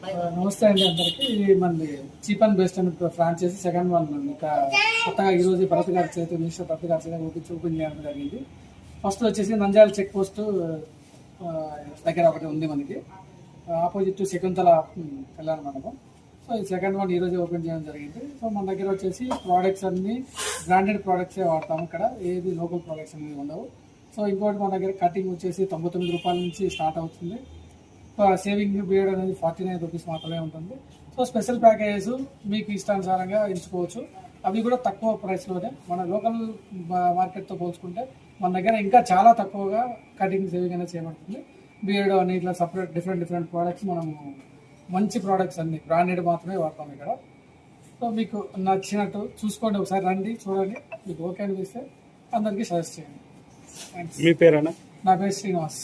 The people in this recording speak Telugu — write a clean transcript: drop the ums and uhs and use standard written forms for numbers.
నమస్తే అండి అందరికి. మనది చీప్ అండ్ బెస్ట్ అని ఫ్రాంచైజీ సెకండ్ వన్ ఇంకా కొత్తగా ఈరోజు భరత్ గారి చేతి మినిస్టర్ భరత్ గారి చేతి ఓపెన్ చేయడం జరిగింది. ఫస్ట్ వచ్చేసి నంద్యాల చెక్ పోస్ట్ దగ్గర ఒకటి ఉంది మనకి, ఆపోజిట్ శకుంతల కళ్యాణ మండపం. సో ఈ సెకండ్ వన్ ఈరోజు ఓపెన్ చేయడం జరిగింది. సో మన దగ్గర వచ్చేసి ప్రోడక్ట్స్ అన్ని బ్రాండెడ్ ప్రోడక్ట్సే వాడతాము. ఇక్కడ ఏది లోకల్ ప్రోడక్ట్స్ అనేవి ఉండవు. సో ఇంకోటి మన దగ్గర కటింగ్ వచ్చేసి 99 రూపాయల నుంచి స్టార్ట్ అవుతుంది. సేవింగ్ బియర్డ్ అనేది 49 రూపీస్ మాత్రమే ఉంటుంది. సో స్పెషల్ ప్యాకేజెస్ మీకు ఇష్టానుసారంగా ఎంచుకోవచ్చు. అవి కూడా తక్కువ ప్రైస్లోనే, మన లోకల్ మార్కెట్తో పోల్చుకుంటే మన దగ్గర ఇంకా చాలా తక్కువగా కటింగ్ సేవింగ్ అనేది చేయబడుతుంది. బియర్డ్ అని ఇట్లా సపరేట్ డిఫరెంట్ ప్రోడక్ట్స్ మనము మంచి ప్రోడక్ట్స్ అన్ని బ్రాండెడ్ మాత్రమే వాడతాం ఇక్కడ. సో మీకు నచ్చినట్టు చూసుకోండి, ఒకసారి రండి చూడండి. మీకు ఓకే అనిపిస్తే అందరికీ సజెస్ట్ చేయండి. మీ పేరేనా? నా పేరు శ్రీనివాస్.